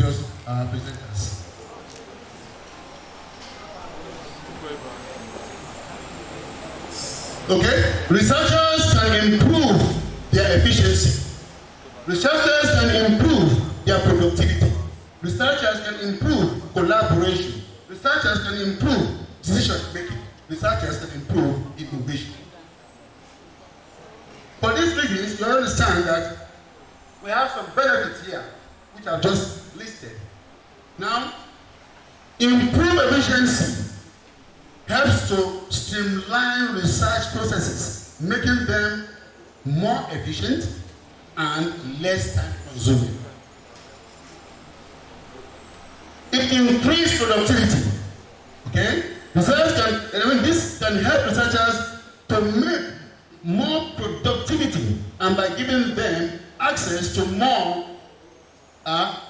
previous presenters. Okay, researchers can improve their efficiency. Researchers can improve their productivity. Researchers can improve collaboration. Researchers can improve decision making. Researchers can improve innovation. For these reasons, you understand that we have some benefits here, which I've just listed. Now, improved efficiency helps to streamline research processes, making them more efficient and less time consuming. It increases productivity. Okay? This can help researchers to make more productivity, and by giving them access to more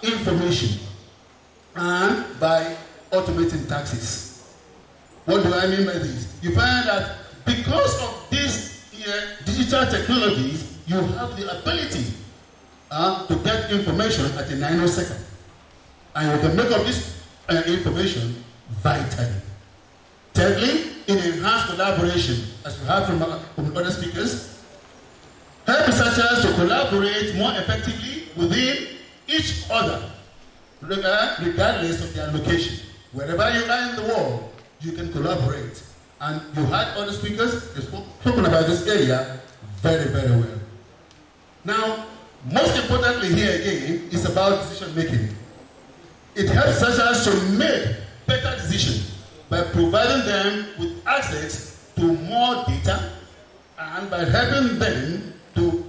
information, and by automating taxes. What do I mean by this? You find that because of these digital technologies, you have the ability to get information at a nanosecond. And you can make up this information vitally. Thirdly, it enhances collaboration, as we heard from other speakers. Help researchers to collaborate more effectively within each other, regardless of their location. Wherever you are in the world, you can collaborate. And you heard other speakers spoken about this area very, very well. Now, most importantly here again is about decision making. It helps researchers to make better decisions by providing them with access to more data and by helping them to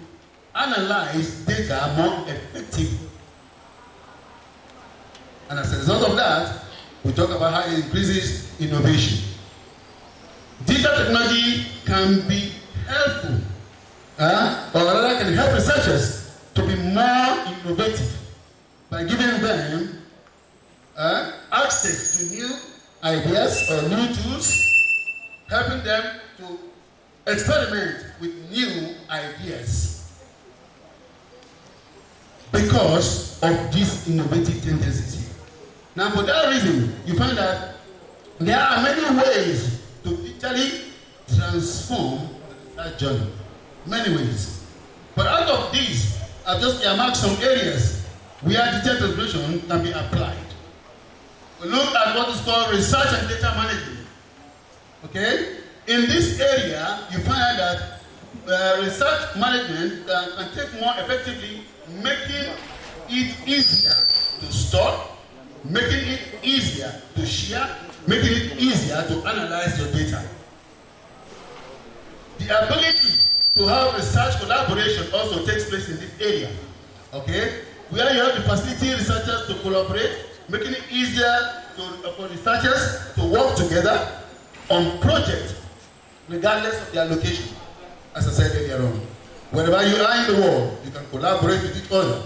analyze data more effectively. And as a result of that, we talk about how it increases innovation. Digital technology can be helpful, or rather can help researchers to be more innovative by giving them access to new ideas or new tools, helping them to experiment with new ideas because of these innovative tendencies here. Now, for that reason, you find that there are many ways to digitally transform the research journey. Many ways. But out of these, I've just earmarked some areas where digital transformation can be applied. We look at what is called research and data management. Okay? In this area, you find that research management can take more effectively, making it easier to store, making it easier to share, making it easier to analyze your data. The ability to have research collaboration also takes place in this area. Okay? Where you have the facility researchers to collaborate, making it easier for researchers to work together on projects, regardless of their location. As I said earlier on, wherever you are in the world, you can collaborate with each other,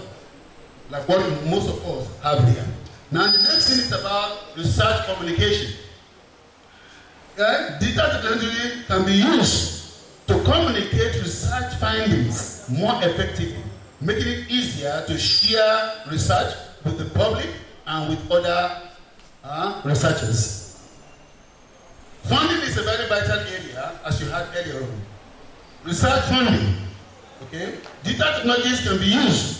like what most of us have here. Now, the next thing is about research communication. Digital technology can be used to communicate research findings more effectively, making it easier to share research with the public and with other researchers. Funding is a very vital area, as you heard earlier on. Research funding. Okay? Digital technologies can be used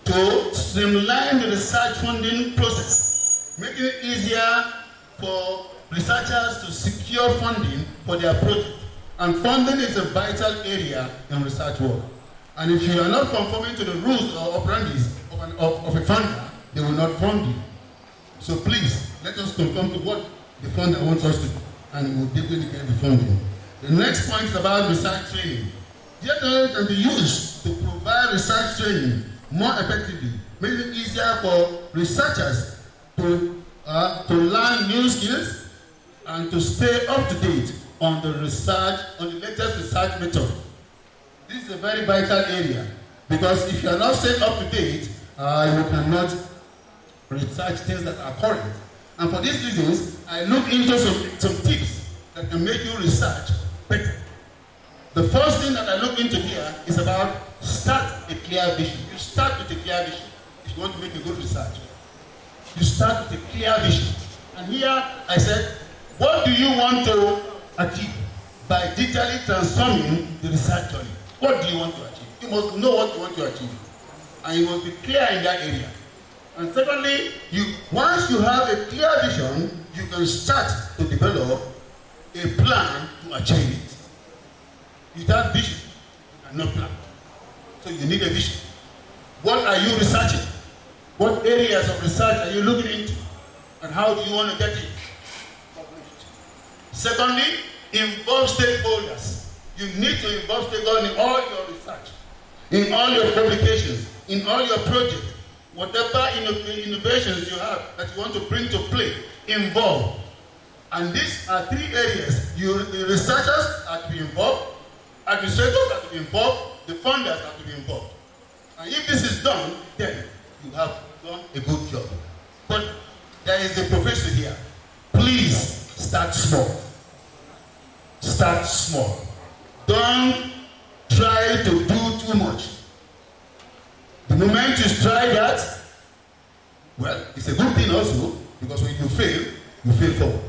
to streamline the research funding process, making it easier for researchers to secure funding for their project. And funding is a vital area in research work. And if you are not conforming to the rules or operandi's of a funder, they will not fund you. So please, let us conform to what the funder wants us to do, and we will definitely get the funding. The next point is about research training. Digital can be used to provide research training more effectively, making it easier for researchers to learn new skills and to stay up to date on the research, on the latest research method. This is a very vital area, because if you are not staying up to date, you cannot research things that are current. And for these reasons, I look into some tips that can make you research better. The first thing that I look into here is about start a clear vision. You start with a clear vision if you want to make a good research. you start with a clear vision. And here I said, what do you want to achieve by digitally transforming the research journey? What do you want to achieve? You must know what you want to achieve. And you must be clear in that area. And secondly, once you have a clear vision, you can start to develop a plan to achieve it. Without vision, you cannot plan. So you need a vision. What are you researching? What areas of research are you looking into? And how do you want to get it published? Secondly, involve stakeholders. You need to involve stakeholders in all your research, in all your publications, in all your projects. Whatever innovations you have that you want to bring to play, involve. And these are three areas. The researchers are to be involved, administrators are to be involved, the funders are to be involved. And if this is done, then you have done a good job. But there is a professor here. Please start small. Start small. Don't try to do too much. The moment you try that, well, it's a good thing also, because when you fail forward.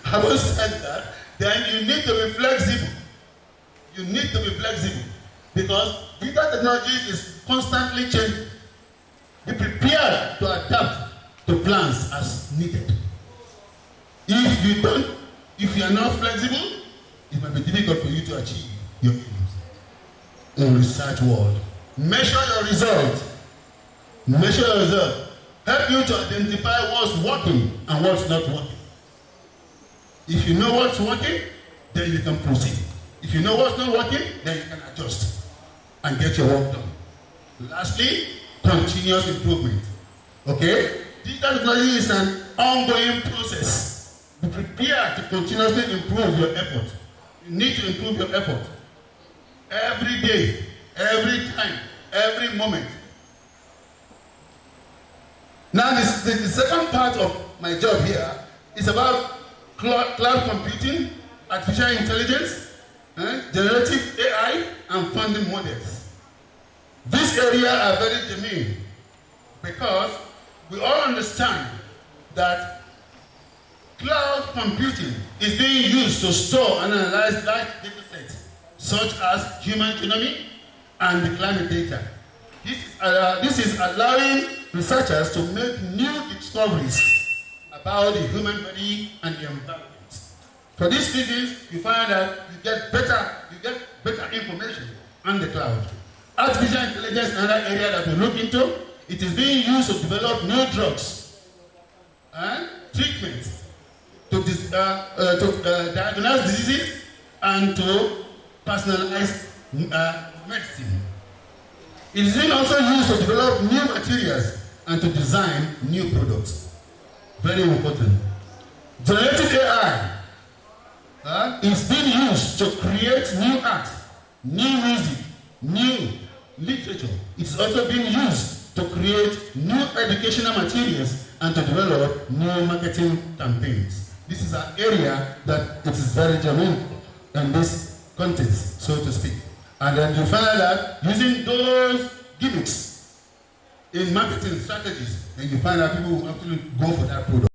Having said that, then you need to be flexible. You need to be flexible, because digital technology is constantly changing. Be prepared to adapt to plans as needed. If you are not flexible, it might be difficult for you to achieve your aims in research world. Measure your result. Measure your result. Help you to identify what's working and what's not working. If you know what's working, then you can proceed. If you know what's not working, then you can adjust and get your work done. Lastly, continuous improvement. Okay? Digital technology is an ongoing process. Be prepared to continuously improve your effort. You need to improve your effort. Every day, every time, every moment. Now, the second part of my job here is about cloud computing, artificial intelligence, generative AI, and funding models. These areas are very germane because we all understand that cloud computing is being used to store and analyze large data sets, such as human genome and the climate data. This is allowing researchers to make new discoveries about the human body and the environment. For these reasons, you find that you get better information on the cloud. Artificial intelligence is another area that we look into. It is being used to develop new drugs and treatments to diagnose diseases and to personalize medicine. It is also used to develop new materials and to design new products. Very important. Generative AI is being used to create new art, new music, new literature. It's also being used to create new educational materials and to develop new marketing campaigns. This is an area that it is very germane in this context, so to speak. And then you find that using those gimmicks in marketing strategies, and you find that people will actually go for that product.